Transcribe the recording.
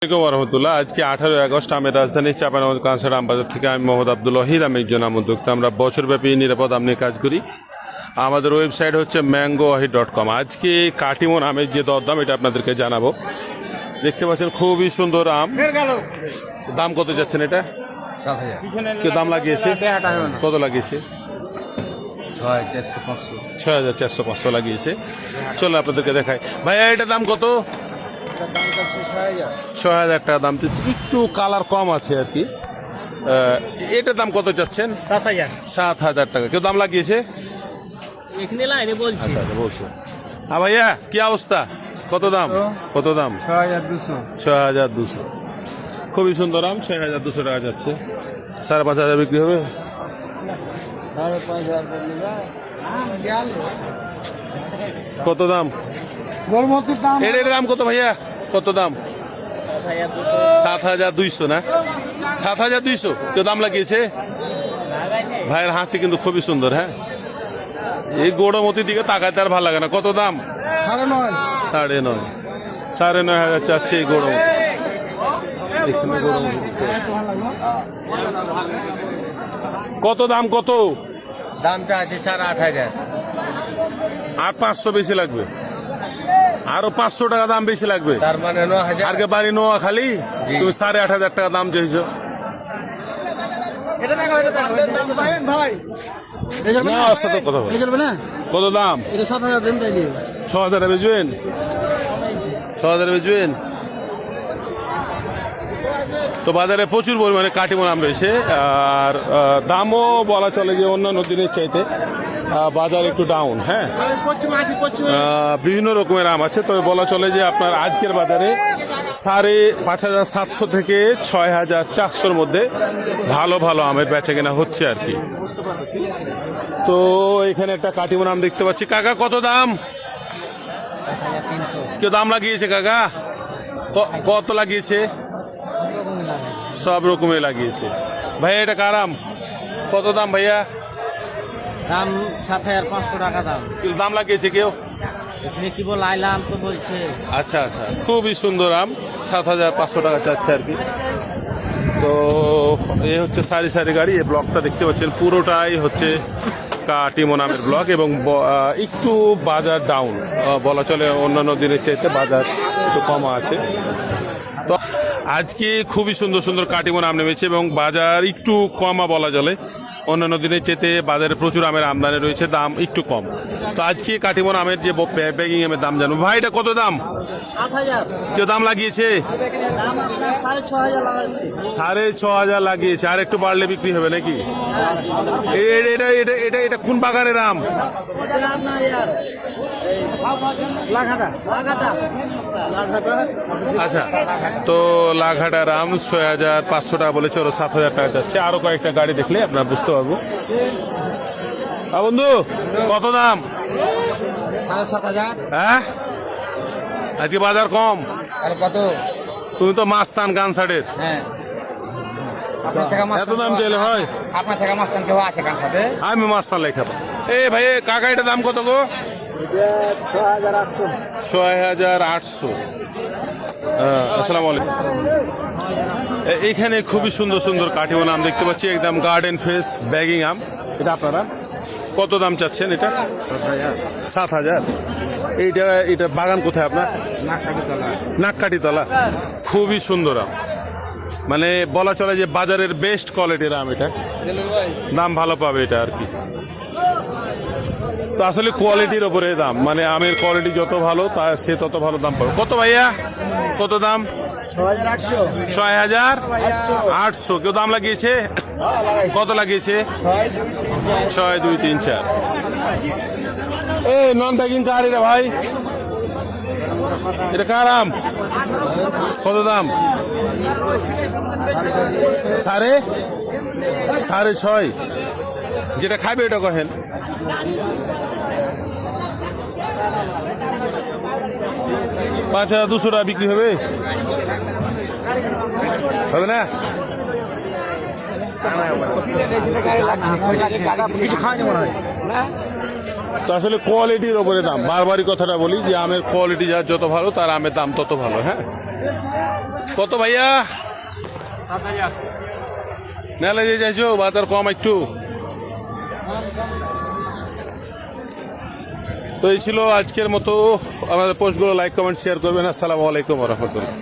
রহমতুল্লাহ। আজকে 18 আগস্ট আমি রাজধানী চাঁপাইনবাবগঞ্জ কাঁসার আমবাজার থেকে আমি মোহাম্মদ আব্দুল ওয়াহিদ। আমি একজন আম উদ্যোক্তা। আমরা বছরব্যাপী নিরাপদ আম নিয়ে কাজ করি। আমাদের ওয়েবসাইট হচ্ছে mangowaheed.com। আজকে কাটিমন আমের যে দরদাম এটা আপনাদেরকে জানাবো। দেখতে পাচ্ছেন খুবই সুন্দর আম। দাম কত যাচ্ছেন এটা? 7,000। কেউ দাম লাগিয়েছে? কত লাগিয়েছে? 6,400 লাগিয়েছে। চলো আপনাদেরকে দেখাই। ভাইয়া এটা দাম কত? 6,000 টাকা দাম দিচ্ছে। একটু কালার কম আছে আর কি। এটার দাম কত চাচ্ছেন? 7,000 টাকা। কেউ দাম লাগিয়েছে? বলছে। হ্যাঁ ভাইয়া কি অবস্থা? কত দাম? 6,200। খুবই সুন্দর আম। 6,200 টাকা যাচ্ছে। 5,500 বিক্রি হবে। কত দাম? এটার দাম কত ভাইয়া? কত দাম? 7,200 না? 7,200। কেউ দাম লাগিয়েছে? ভাইয়ের হাসি কিন্তু খুবই সুন্দর। হ্যাঁ, এই গোড়ামতির দিকে তাকাইতে আর ভালো লাগে না। কত দাম? 9,500 চাচ্ছে এই গোড়ামতি। কত দাম? কত দামটা আছে 8,500। আর 500 বেশি লাগবে। আরো 500 টাকা দাম বেশি লাগবে। তার মানে 9,000। আগে বাড়ি নোয়াখালী, তুমি 8,500 টাকা দাম চেয়েছো। কত দাম? 6,000 বেচবেন? 6,000 বেচবেন? তো বাজারে প্রচুর পরিমাণে কাটিমন আম রয়েছে। আর দামও বলা চলে যে অন্যান্য দিনের চাইতে বাজার একটু ডাউন। হ্যাঁ, বিভিন্ন রকমের আম আছে। তবে বলা চলে যে আপনার আজকের বাজারে 5,700 থেকে 6,400-র মধ্যে ভালো ভালো আমের বেচা কেনা হচ্ছে আর কি। তো এখানে একটা কাটিমন আম দেখতে পাচ্ছি। কাকা কত দাম? কেউ দাম লাগিয়েছে? কাকা কত লাগিয়েছে? সব রকমের লাগিয়েছে। ভাইয়া এটা কার আম? কত দাম ভাইয়া? দাম 7,500 টাকা দাম। দাম লাগিয়েছে কেউ? এখানে কি বল আইলাম তো বলছে। আচ্ছা, খুবই সুন্দর আম। 7,500 টাকা চাচ্ছে আর কি। তো এ হচ্ছে সারি সারি গাড়ি। এই ব্লকটা দেখতে পাচ্ছেন পুরোটাই হচ্ছে কাটিমন আমের ব্লক। এবং একটু বাজার ডাউন বলা চলে। অন্যান্য দিনের চাইতে বাজার একটু কম আছে। তো আজকে খুবই সুন্দর সুন্দর কাটিমন আম নেমেছে এবং বাজার একটু কমা বলা চলে। অন্যান্য দিনের চেয়ে বাজারে প্রচুর আমের আমদানি রয়েছে, দাম একটু কম। তো আজকে কাটিমন আমের যে ব্যাগিং আমের দাম জানবো। ভাই এটা কত দাম? 7,000। কেউ দাম লাগিয়েছে? দাম আপনার 6,500 লাগাচ্ছে। 6,500 লাগিয়েছে। আর একটু বাড়লে বিক্রি হবে নাকি? এটা কোন বাগানের আম? আচ্ছা, তো লাঘাটার আম 6,500 টাকা বলেছে। ওরা 7,000 টাকা যাচ্ছে। আরো কয়েকটা গাড়ি দেখলে আপনার বুঝতে পারবো। বন্ধু কত দাম? 7,500। হ্যাঁ, আজকে বাজার কম। আর কত? তুমি তো মাস্তান গানসাটের। হ্যাঁ, আপনার থেকে এত দাম চাইলে হয়? আপনার থেকে মাস্তান কেউ আছে কার সাথে? আমি মাস্তান লেখা। এই ভাই কাকা এটা দাম কত গো? 6,800। আসসালামু আলাইকুম। এইখানে খুবই সুন্দর সুন্দর কাটিমন আম দেখতে পাচ্ছি। একদম গার্ডেন ফ্রেশ ব্যাগিং আম। এটা আপনারা কত দাম চাচ্ছেন? এটা 7,000। এটা বাগান কোথায় আপনার? নাককাটিতলা। খুবই সুন্দর আম, মানে বলা চলে যে বাজারের বেস্ট কোয়ালিটির আম। এটা দাম ভালো পাবে এটা আর কি। তো আসলে কোয়ালিটির ওপরে দাম, মানে আমের কোয়ালিটি যত ভালো সে তত ভালো দাম পাবে। কত ভাইয়া? কত দাম? 6,800। কেউ দাম লাগিয়েছে? কত লাগিয়েছে? 6, 2, 3, 4। নন ব্যাগিং কার এটা ভাই? এটা কার আম? কত দাম? 6.5। যেটা খাবে এটা কহেন। 5,200 টাকা বিক্রি হবে? হবে না? কিছু খাওয়ানি মনে হয় না। তো আসলে কোয়ালিটির ওপরে দাম, বারবারই কথাটা বলি যে আমের কোয়ালিটি যার যত ভালো তার আমের দাম তত ভালো। হ্যাঁ, কত ভাইয়া? 7,000। মেলা যে যাইছো বাজার কম একটু। তো এই ছিল আজকের মতো। আমাদের পোস্টগুলো লাইক কমেন্ট শেয়ার করবেন। আসসালামু আলাইকুম রহমতুল্লাহ।